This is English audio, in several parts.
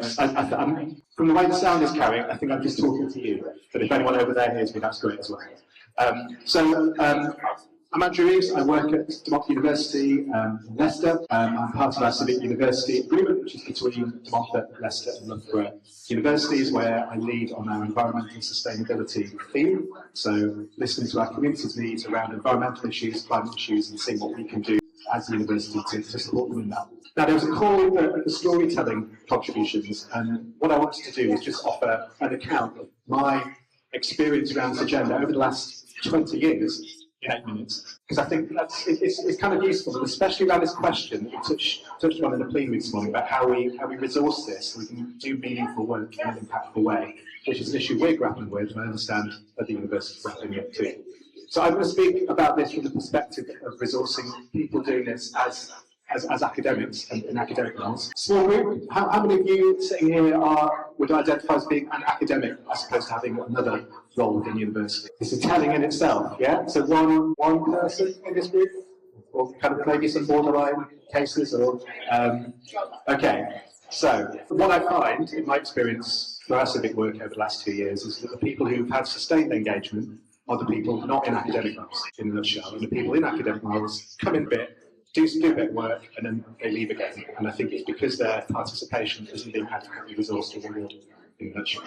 from the way the sound is carrying, I think I'm just talking to you. But if anyone over there hears me, that's great as well. I'm Andrew Reeves. I work at Montfort University in Leicester. I'm part of our Civic University agreement, which is between Montfort, Leicester and Loughborough universities, where I lead on our environmental sustainability theme. So listening to our community's needs around environmental issues, climate issues, and seeing what we can do as a university to support them in that. Now, there was a call for storytelling contributions, and what I wanted to do is just offer an account of my experience around this agenda over the last 20 years in 8 minutes, because I think it's kind of useful, and especially around this question that we touched on in the plenary this morning about how we resource this so we can do meaningful work in an impactful way, which is an issue we're grappling with, and I understand that the university is grappling with too. So I'm going to speak about this from the perspective of resourcing people doing this as academics and in academic roles. Small group, how many of you sitting here would identify as being an academic as opposed to having another role within university? This is telling in itself, yeah? So one person in this group, or kind of maybe some borderline cases, or okay. So what I find in my experience for our civic work over the last 2 years is that the people who've had sustained engagement are the people not in academic roles, in a nutshell. And the people in academic roles come in a bit, do a bit of work, and then they leave again. And I think it's because their participation isn't being adequately resourced or rewarded, in a nutshell.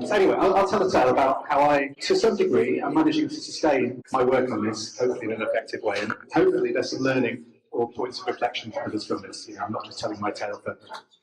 So anyway, I'll tell a tale about how I, to some degree, am managing to sustain my work on this, hopefully in an effective way. And hopefully there's some learning or points of reflection for others from this. You know, I'm not just telling my tale for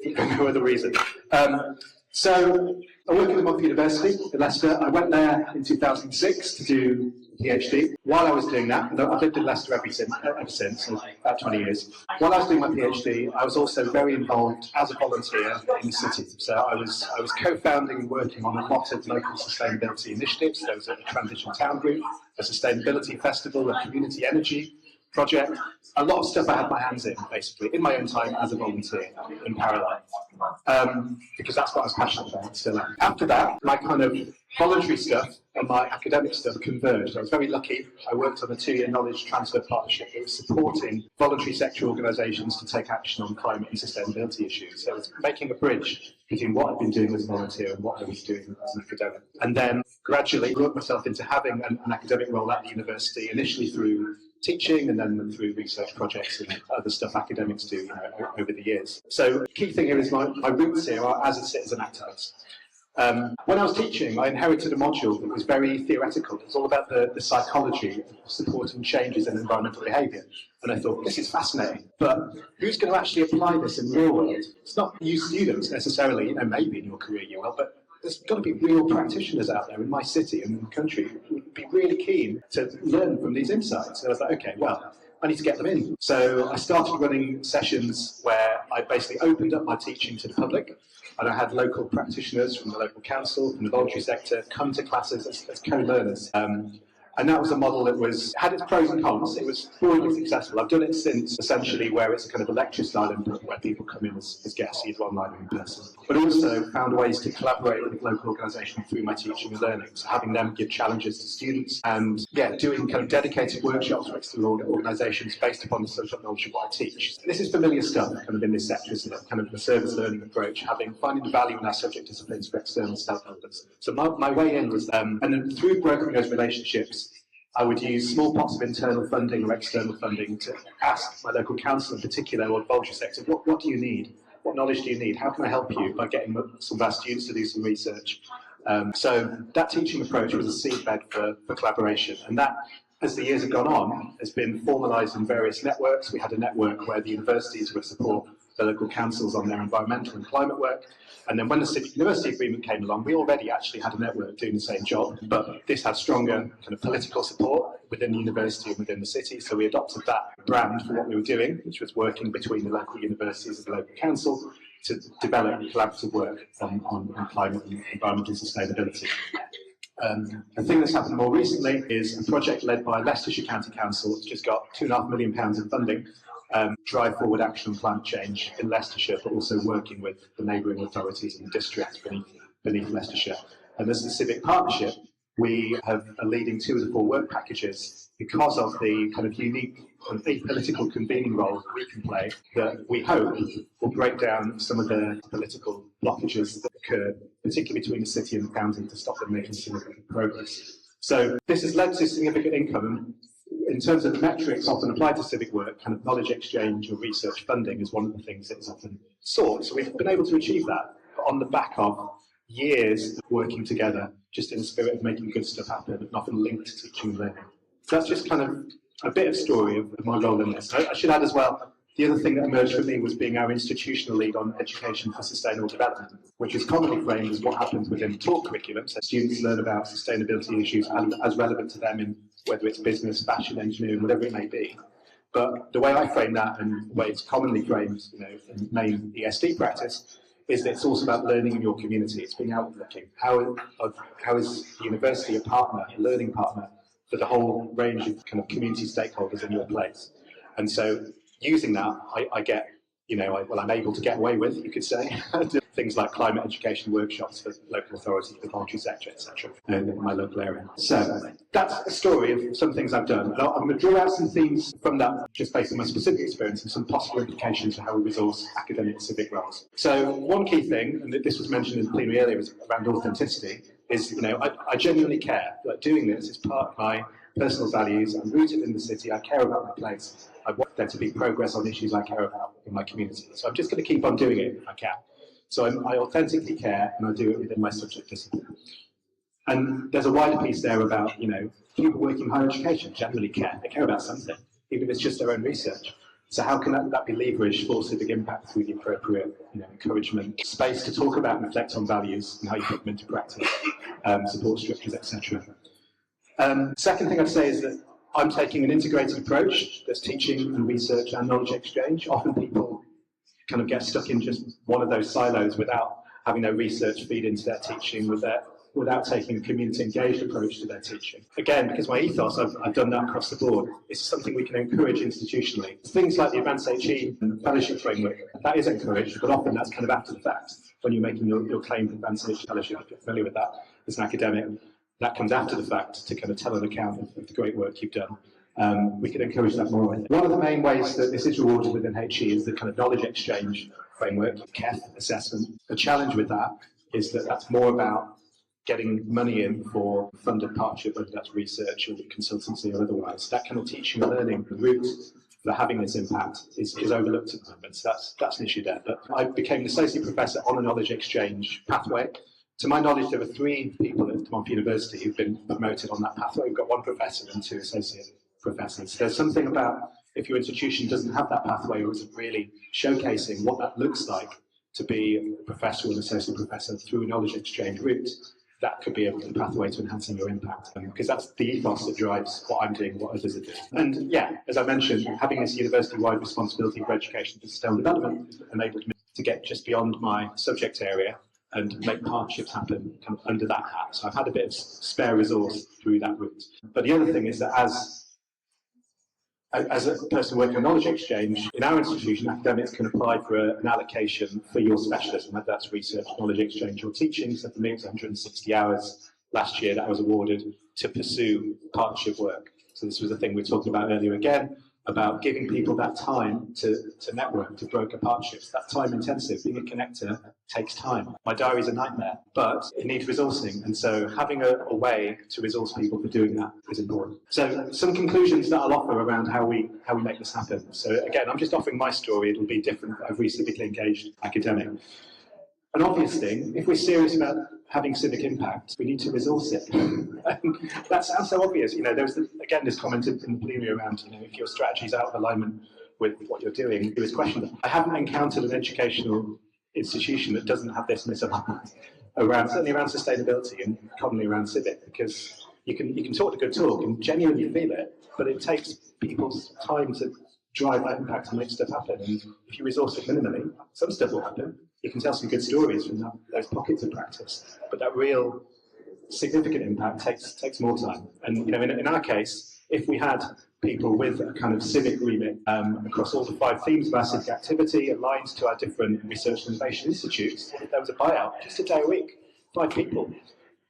no other reason. So I work at the Montfort University in Leicester. I went there in 2006 to do a PhD. While I was doing that, and I've lived in Leicester ever since, so about 20 years. While I was doing my PhD, I was also very involved as a volunteer in the city. So I was co-founding and working on a lot of local sustainability initiatives. There was a transition town group, a sustainability festival, a community energy project, a lot of stuff I had my hands in, basically, in my own time as a volunteer, in parallel, because that's what I was passionate about still. After that, my kind of voluntary stuff and my academic stuff converged. I was very lucky. I worked on a 2-year knowledge transfer partnership that was supporting voluntary sector organisations to take action on climate and sustainability issues. So it was making a bridge between what I'd been doing as a volunteer and what I was doing as an academic. And then gradually worked myself into having an academic role at the university, initially through teaching and then through research projects and other stuff academics do over the years. So the key thing here is my roots here are as a citizen activist. When I was teaching, I inherited a module that was very theoretical. It was all about the psychology of supporting changes in environmental behaviour. And I thought, this is fascinating, but who's going to actually apply this in the real world? It's not you students necessarily, maybe in your career you will, but there's got to be real practitioners out there in my city and in the country who would be really keen to learn from these insights. And I was like, okay, well, I need to get them in. So I started running sessions where I basically opened up my teaching to the public, and I had local practitioners from the local council, from the voluntary sector, come to classes as co-learners. And that was a model that had its pros and cons. It was broadly successful. I've done it since, essentially, where it's a kind of a lecture style input where people come in as guests, either online or in person. But also found ways to collaborate with local organisations through my teaching and learning. So having them give challenges to students and, doing kind of dedicated workshops for external organisations based upon the subject knowledge of what I teach. This is familiar stuff kind of in this sector, isn't it? Kind of the service learning approach, finding the value in our subject disciplines for external stakeholders. So my way in was, and then through brokering those relationships, I would use small pots of internal funding or external funding to ask my local council in particular, or the voluntary sector, what do you need? What knowledge do you need? How can I help you by getting some of our students to do some research? So that teaching approach was a seedbed for collaboration. And that, as the years have gone on, has been formalised in various networks. We had a network where the universities would support the local councils on their environmental and climate work. And then when the Civic University Agreement came along, we already actually had a network doing the same job, but this had stronger kind of political support within the university and within the city. So we adopted that brand for what we were doing, which was working between the local universities and the local council to develop collaborative work on climate and environmental sustainability. A thing that's happened more recently is a project led by Leicestershire County Council. It's just got £2.5 million in funding, drive forward action on climate change in Leicestershire, but also working with the neighbouring authorities and districts beneath Leicestershire. And there's the Civic Partnership, we are leading 2 of the 4 work packages because of the kind of unique and apolitical convening role that we can play, that we hope will break down some of the political blockages that occur, particularly between the city and the county, to stop them making significant progress. So this has led to significant income. In terms of the metrics often applied to civic work, kind of knowledge exchange or research funding is one of the things that is often sought. So we've been able to achieve that on the back of years of working together, just in the spirit of making good stuff happen, and often linked to teaching and learning. So that's just kind of a bit of story of my role in this. I should add as well, the other thing that emerged for me was being our institutional lead on education for sustainable development, which is commonly framed as what happens within the talk curriculum. So students learn about sustainability issues as relevant to them in whether it's business, fashion, engineering, whatever it may be. But the way I frame that, and the way it's commonly framed, in main ESD practice, is that it's also about learning in your community. It's being outward-looking. How is the university a partner, a learning partner for the whole range of kind of community stakeholders in your place? And so using that, I get, I'm able to get away with, you could say, things like climate education workshops for local authorities, the voluntary sector, etc., in my local area. So that's a story of some things I've done. And I'm going to draw out some themes from that, just based on my specific experience, and some possible implications for how we resource academic and civic roles. So one key thing, and this was mentioned in the plenary earlier, is around authenticity, is, I genuinely care. Like, doing this is part of my personal values. I'm rooted in the city. I care about my place. I want there to be progress on issues I care about in my community. So I'm just going to keep on doing it if I can. So I authentically care, and I do it within my subject discipline. And there's a wider piece there about, people working in higher education generally care. They care about something, even if it's just their own research. So how can that be leveraged for civic impact through the appropriate encouragement, space to talk about and reflect on values and how you put them into practice, support structures, etc. Second thing I'd say is that I'm taking an integrated approach that's teaching and research and knowledge exchange. Often people kind of get stuck in just one of those silos without having their research feed into their teaching, without taking a community-engaged approach to their teaching. Again, because my ethos, I've done that across the board. It's something we can encourage institutionally. Things like the Advanced HE fellowship framework, that is encouraged, but often that's kind of after the fact. When you're making your claim for Advanced HE fellowship, if you're familiar with that as an academic, that comes after the fact to kind of tell an account of the great work you've done. We could encourage that more. One of the main ways that this is rewarded within HE is the kind of knowledge exchange framework, KEF assessment. The challenge with that is that that's more about getting money in for funded partnership, whether that's research or consultancy or otherwise. That kind of teaching and learning route for having this impact is overlooked at the moment. So that's an issue there. But I became an associate professor on a knowledge exchange pathway. To my knowledge, there were 3 people at Montfort University who've been promoted on that pathway. We've got 1 professor and 2 associate professors. There's something about, if your institution doesn't have that pathway or isn't really showcasing what that looks like to be a professor or an associate professor through a knowledge exchange route, that could be a pathway to enhancing your impact. Because that's the ethos that drives what I'm doing, what others are doing. And yeah, as I mentioned, having this university-wide responsibility for education for sustainable development enabled me to get just beyond my subject area and make partnerships happen kind of under that hat. So I've had a bit of spare resource through that route. But the other thing is that as a person working on knowledge exchange, in our institution, academics can apply for an allocation for your specialism, whether that's research, knowledge exchange, or teaching. So for me, it was 160 hours last year that I was awarded to pursue partnership work. So this was the thing we were talking about earlier again, about giving people that time to network, to broker partnerships. That time intensive, being a connector takes time. My diary's a nightmare, but it needs resourcing. And so having a way to resource people for doing that is important. So some conclusions that I'll offer around how we make this happen. So again, I'm just offering my story. It'll be different for every civically engaged academic. An obvious thing, if we're serious about having civic impact, we need to resource it. That sounds so obvious. There was, again, this comment in the plenary around, if your strategy is out of alignment with what you're doing, it was questioned. I haven't encountered an educational institution that doesn't have this misalignment certainly around sustainability and commonly around civic, because you can talk a good talk and genuinely feel it, but it takes people's time to drive that impact and make stuff happen. And if you resource it minimally, some stuff will happen. You can tell some good stories from those pockets of practice, but that real significant impact takes more time. And in our case, if we had people with a kind of civic remit across all the 5 themes of our civic activity, aligned to our different research and innovation institutes, if there was a buyout, just a day a week, 5 people,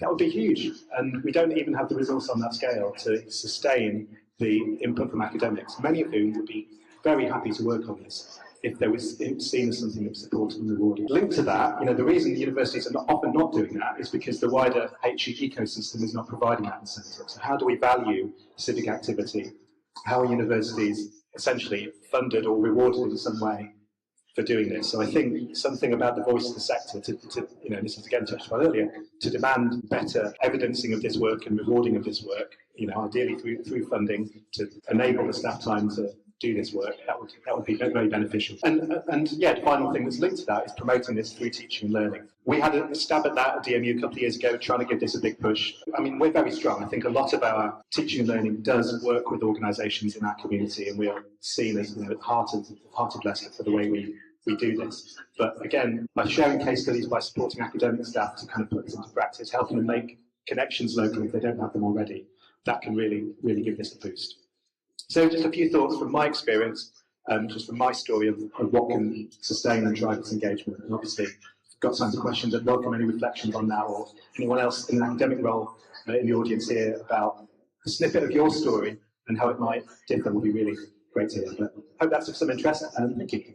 that would be huge. And we don't even have the resource on that scale to sustain the input from academics, many of whom would be very happy to work on this if there was seen as something that was supported and rewarded. Linked to that, the reason the universities are often not doing that is because the wider HE ecosystem is not providing that incentive. So how do we value civic activity? How are universities essentially funded or rewarded in some way for doing this? So I think something about the voice of the sector, this is again touched on earlier, to demand better evidencing of this work and rewarding of this work, ideally through funding to enable the staff time to do this work, that would be very beneficial. And yeah, the final thing that's linked to that is promoting this through teaching and learning. We had a stab at that at DMU a couple of years ago, trying to give this a big push. I mean, we're very strong. I think a lot of our teaching and learning does work with organisations in our community, and we're seen as heart of Leicester for the way we do this. But again, by sharing case studies, by supporting academic staff to kind of put this into practice, helping them make connections locally if they don't have them already, that can really give this a boost. So just a few thoughts from my experience, just from my story of what can sustain and drive this engagement. And obviously, if you've got some questions, I'd welcome any reflections on that, or anyone else in an academic role in the audience here about a snippet of your story and how it might differ would be really great to hear. But I hope that's of some interest, and thank you.